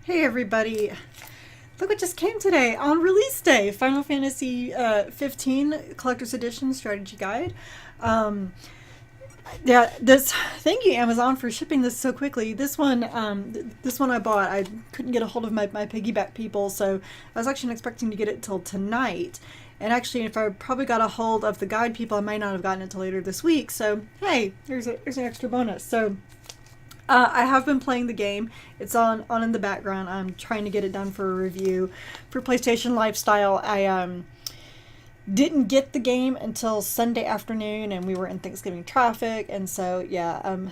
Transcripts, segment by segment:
Hey everybody! Look what just came today on release day. Final Fantasy 15 Collector's Edition Strategy Guide. Um, yeah, this thank you Amazon for shipping this so quickly. This one I bought. I couldn't get a hold of my piggyback people, so I was actually expecting to get it till tonight. And actually, if I probably got a hold of the guide people, I might not have gotten it till later this week. So hey, here's an extra bonus. So. I have been playing the game. It's on in the background. I'm trying to get it done for a review for PlayStation Lifestyle. I didn't get the game until Sunday afternoon, and we were in Thanksgiving traffic, and so yeah, I'm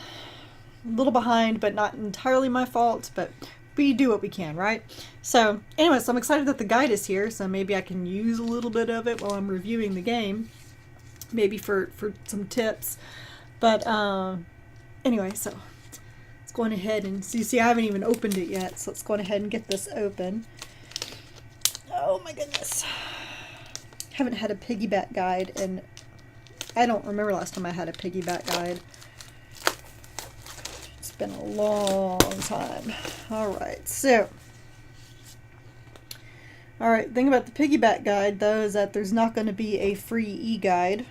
a little behind, but not entirely my fault. But we do what we can, right? So anyway, so I'm excited that the guide is here. So maybe I can use a little bit of it while I'm reviewing the game, maybe for some tips. But anyway, so. Going ahead and so you see I haven't even opened it yet, so let's go ahead and get this open. Oh my goodness, haven't had a piggyback guide, and I don't remember last time I had a piggyback guide. It's been a long time. Alright, so thing about the piggyback guide though is that there's not going to be a free e-guide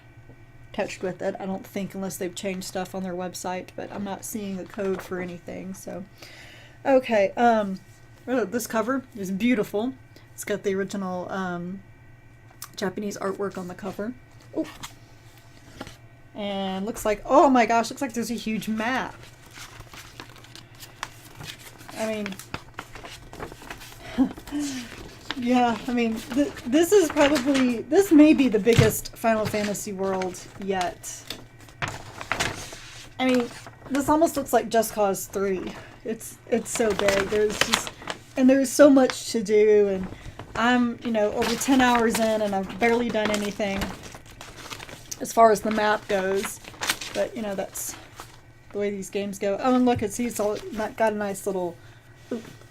attached with it, I don't think, unless they've changed stuff on their website, but I'm not seeing a code for anything. So okay, this cover is beautiful. It's got the original Japanese artwork on the cover. Oh, and looks like, oh my gosh, looks like there's a huge map. I mean yeah, I mean, this may be the biggest Final Fantasy world yet. I mean, this almost looks like Just Cause 3. It's so big. There's so much to do, and I'm, over 10 hours in, and I've barely done anything as far as the map goes. But, that's the way these games go. Oh, and look, it's got a nice little,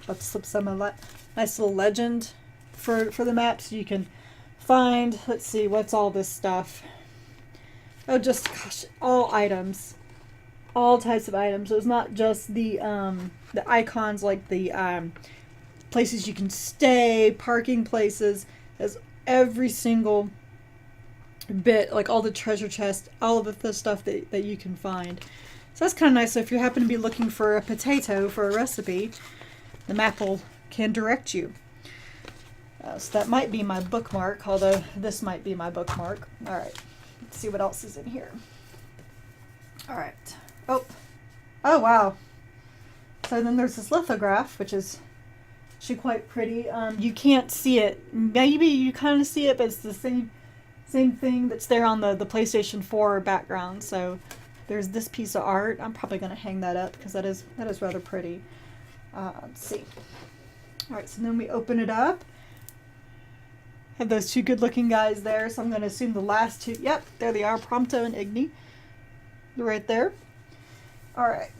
let's slip some of that, nice little legend for the map, so you can find, let's see, what's all this stuff? Oh, just, gosh, all items. All types of items. So it's not just the icons, like the places you can stay, parking places. There's every single bit, like all the treasure chests, all of the stuff that you can find. So that's kind of nice. So if you happen to be looking for a potato for a recipe, the map can direct you. So that might be my bookmark, although this might be my bookmark. Alright, let's see what else is in here. Alright. Oh wow. So then there's this lithograph, which is actually quite pretty. You can't see it. Maybe you kind of see it, but it's the same thing that's there on the PlayStation 4 background. So there's this piece of art. I'm probably going to hang that up because that is rather pretty. Let's see. Alright, so then we open it up. Have those two good-looking guys there, so I'm going to assume the last two. Yep, there they are, Prompto and Igni. They're right there. All right.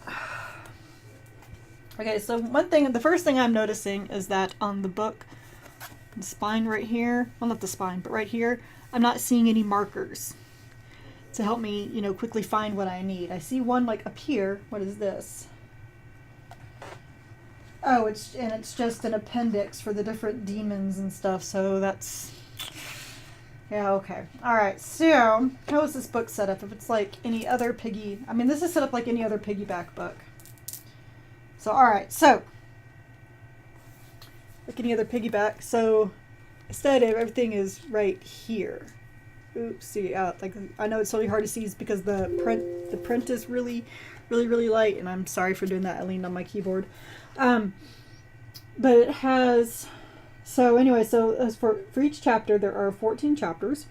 Okay, so the first thing I'm noticing is that on the book, the spine right here, well, not the spine, but right here, I'm not seeing any markers to help me, quickly find what I need. I see one, like, up here. What is this? Oh, it's just an appendix for the different demons and stuff, so that's... Yeah, okay. Alright, so, how is this book set up? If it's like any other this is set up like any other piggyback book. So, alright, so, like any other piggyback, so, instead everything is right here. Oops, see, like, I know it's really hard to see because the print is really light, and I'm sorry for doing that. I leaned on my keyboard. But it has, so anyway, so as for each chapter, there are 14 chapters.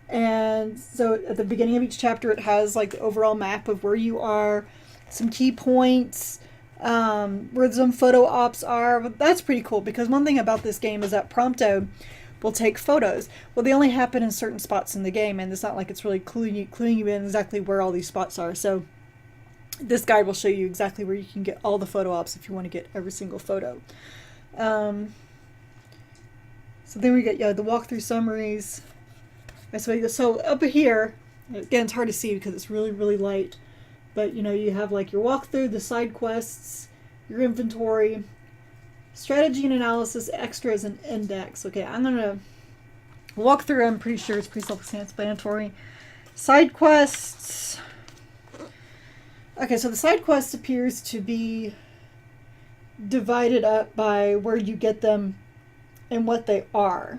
And so at the beginning of each chapter, it has like the overall map of where you are, some key points, where some photo ops are. But that's pretty cool because one thing about this game is that Prompto will take photos. Well, they only happen in certain spots in the game, and it's not like it's really cluing you in exactly where all these spots are. So this guide will show you exactly where you can get all the photo ops if you want to get every single photo. So then we get the walkthrough summaries. So up here, again, it's hard to see because it's really light. But you have like your walkthrough, the side quests, your inventory, Strategy and analysis, extras, and index. Okay, I'm going to walk through. I'm pretty sure it's pretty self-explanatory. Side quests. Okay, so the side quests appears to be divided up by where you get them and what they are.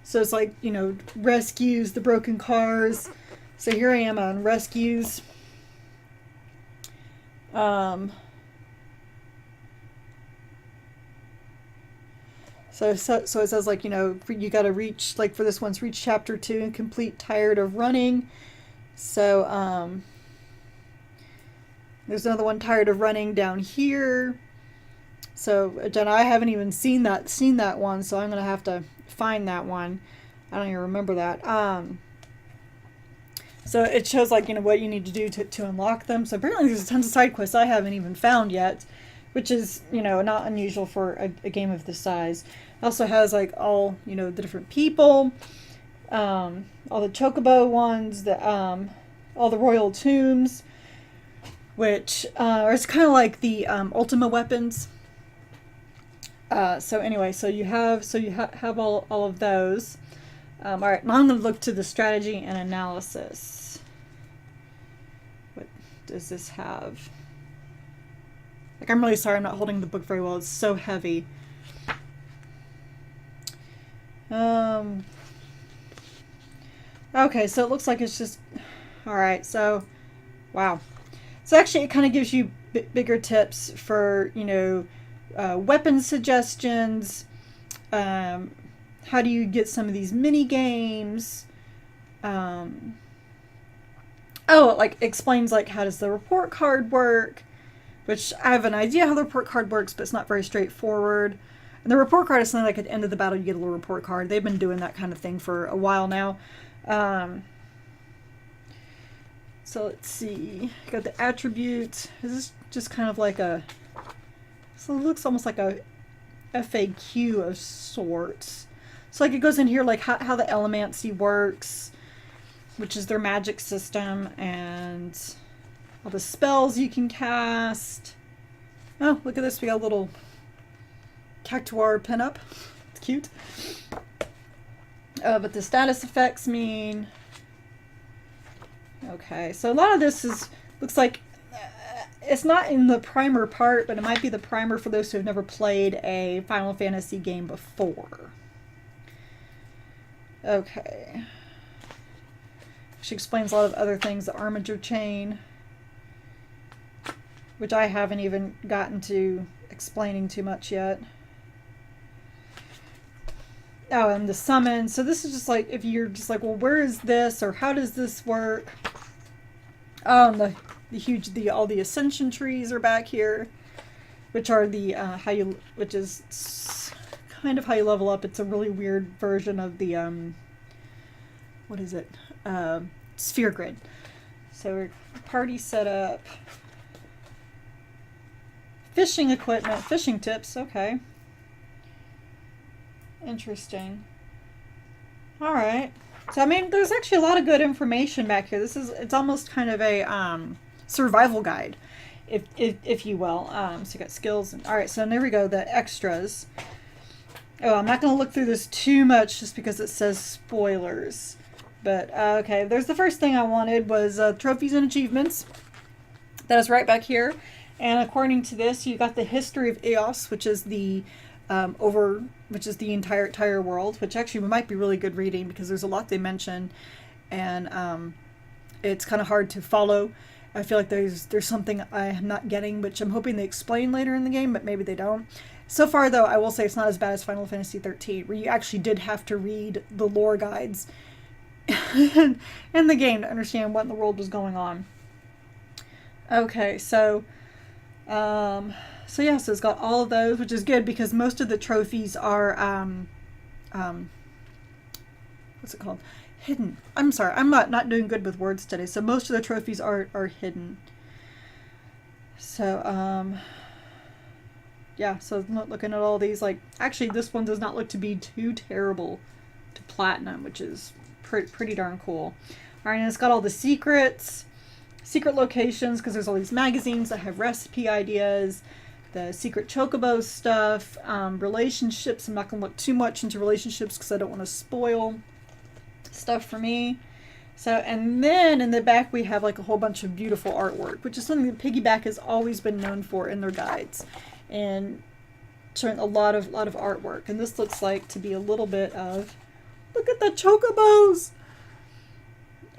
So it's like, you know, rescues, the broken cars. So here I am on rescues. So it says, like, you know, you got to reach, like for this one's reach chapter 2 and complete tired of running. So there's another one, tired of running, down here. So again, I haven't even seen that one, so I'm gonna have to find that one. I don't even remember that. So it shows, like, you know, what you need to do to unlock them. So apparently there's tons of side quests I haven't even found yet, which is, you know, not unusual for a game of this size. It also has, like, all, you know, the different people, all the chocobo ones, all the royal tombs, which is kind of like the Ultima weapons. So anyway, so you have all of those. All right, now I'm going to look to the strategy and analysis. What does this have? Like, I'm really sorry I'm not holding the book very well. It's so heavy. Okay, so it looks like it's just... Alright, so... Wow. So actually it kind of gives you bigger tips for, you know, weapon suggestions. How do you get some of these mini games? Oh, it, like, explains, like, how does the report card work? Which I have an idea how the report card works, but it's not very straightforward. And the report card is something like at the end of the battle you get a little report card. They've been doing that kind of thing for a while now. So let's see. Got the attributes. This is just kind of like a... So it looks almost like a FAQ of sorts. So, like, it goes in here, like, how the Elemancy works, which is their magic system, and all the spells you can cast. Oh, look at this. We got a little Cactuar pinup. It's cute. But the status effects mean... Okay, so a lot of this looks like... it's not in the primer part, but it might be the primer for those who have never played a Final Fantasy game before. Okay. She explains a lot of other things. The Armiger chain, which I haven't even gotten to explaining too much yet. Oh, and the summon. So this is just like, if you're just like, well, where is this, or how does this work? Oh, and all the ascension trees are back here, which are the which is kind of how you level up. It's a really weird version of the what is it? Sphere grid. So party setup, fishing equipment, fishing tips. Okay, interesting. All right. So I mean, there's actually a lot of good information back here. It's almost kind of a survival guide, if you will. So you got skills. All right, so there we go, the extras. Oh, I'm not going to look through this too much just because it says spoilers. But, okay, there's the first thing I wanted was trophies and achievements. That is right back here. And according to this, you got the history of Eos, which is the entire world, which actually might be really good reading because there's a lot they mention, and it's kind of hard to follow. I feel like there's something I'm not getting, which I'm hoping they explain later in the game, but maybe they don't. So far, though, I will say it's not as bad as Final Fantasy 13, where you actually did have to read the lore guides in the game to understand what in the world was going on. Okay, so yeah, so it's got all of those, which is good because most of the trophies are what's it called? Hidden. I'm sorry, I'm not doing good with words today. So most of the trophies are hidden. So yeah, so looking at all these, like, actually this one does not look to be too terrible to platinum, which is pretty darn cool. All right, and it's got all the secret locations, because there's all these magazines that have recipe ideas. the secret chocobo stuff, relationships. I'm not going to look too much into relationships because I don't want to spoil stuff for me. So, and then in the back we have like a whole bunch of beautiful artwork, which is something that Piggyback has always been known for in their guides, and showing a lot of artwork. And this looks like to be a little bit of, look at the chocobos.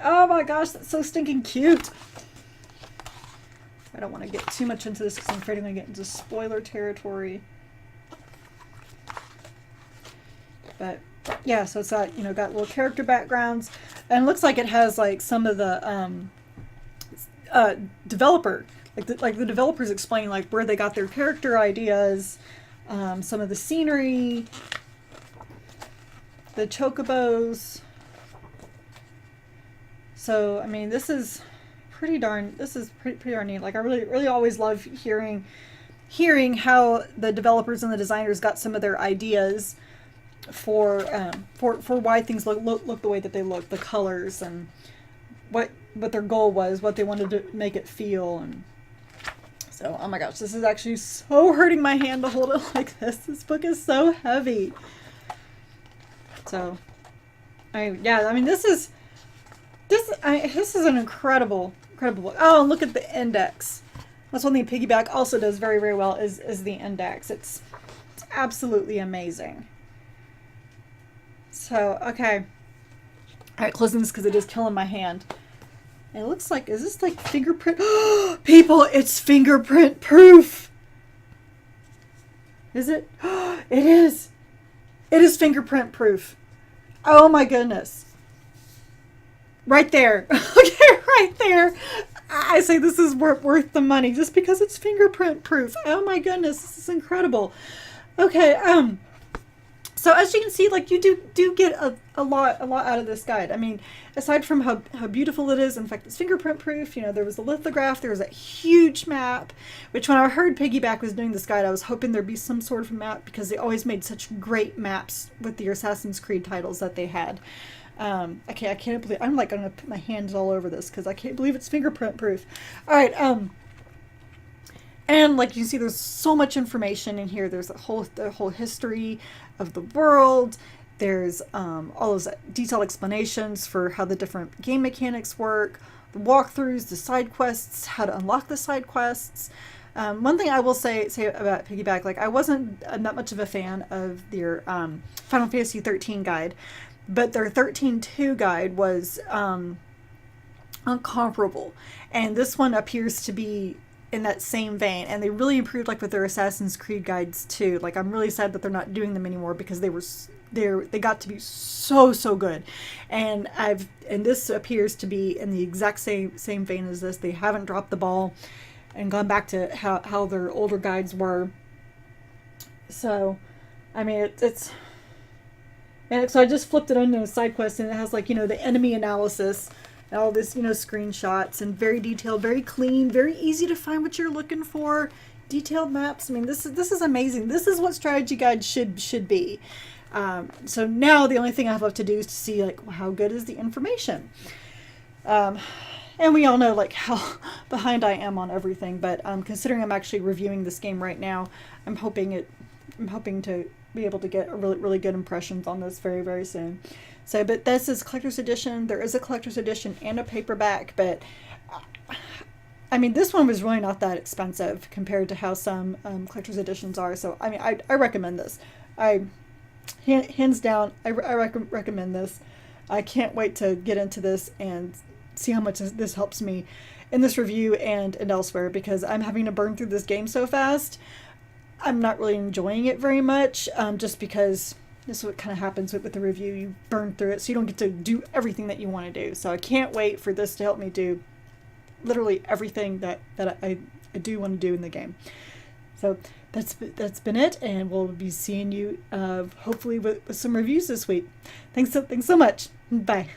Oh my gosh, that's so stinking cute. I don't want to get too much into this because I'm afraid I'm going to get into spoiler territory. But yeah, so it's got, you know, got little character backgrounds, and it looks like it has like some of the developer, like the developers explain like where they got their character ideas, some of the scenery, the chocobos. So I mean, this is pretty darn neat. Like, I really always love hearing how the developers and the designers got some of their ideas for why things look the way that they look, the colors, and what their goal was, what they wanted to make it feel. And so, oh my gosh, this is actually so hurting my hand to hold it like this. This book is so heavy. So, I mean, this is an incredible book. Oh, and look at the index. That's one thing Piggyback also does very well is the index. It's absolutely amazing. So, okay. Alright, closing this because it is killing my hand. It looks like, is this like fingerprint? People, it's fingerprint proof! Is it? It is! It is fingerprint proof. Oh my goodness. Right there. Okay, right there. I say this is worth the money just because it's fingerprint proof. Oh my goodness, this is incredible. Okay, so as you can see, like, you do get a lot out of this guide. I mean, aside from how beautiful it is, in fact, it's fingerprint proof. You know, there was a lithograph, there was a huge map, which when I heard Piggyback was doing this guide, I was hoping there'd be some sort of map, because they always made such great maps with the Assassin's Creed titles that they had. I can't believe, I'm like gonna put my hands all over this because I can't believe it's fingerprint proof. All right, and like you see, there's so much information in here. There's the whole history of the world. There's all those detailed explanations for how the different game mechanics work, the walkthroughs, the side quests, how to unlock the side quests. One thing I will say about Piggyback, like, I wasn't that much of a fan of their Final Fantasy 13 guide, but their 13.2 guide was incomparable, and this one appears to be in that same vein, and they really improved, like, with their Assassin's Creed guides too. Like, I'm really sad that they're not doing them anymore because they got to be so good, and this appears to be in the exact same vein as this. They haven't dropped the ball and gone back to how their older guides were. So, I mean, it's and so I just flipped it on a side quest, and it has, like, you know, the enemy analysis, and all this, you know, screenshots, and very detailed, very clean, very easy to find what you're looking for, detailed maps. I mean, this is amazing. This is what strategy guides should be. So now the only thing I have left to do is to see, like, how good is the information. And we all know, like, how behind I am on everything, but considering I'm actually reviewing this game right now, I'm hoping to be able to get a really good impressions on this very soon. So, but this is collector's edition. There is a collector's edition and a paperback, but I mean, this one was really not that expensive compared to how some collector's editions are. So, I mean, I recommend this. Hands down, I recommend this. I can't wait to get into this and see how much this helps me in this review and elsewhere, because I'm having to burn through this game so fast. I'm not really enjoying it very much, just because this is what kind of happens with the review. You burn through it, so you don't get to do everything that you want to do. So I can't wait for this to help me do literally everything that I do want to do in the game. So that's been it, and we'll be seeing you hopefully with some reviews this week. Thanks so much. Bye.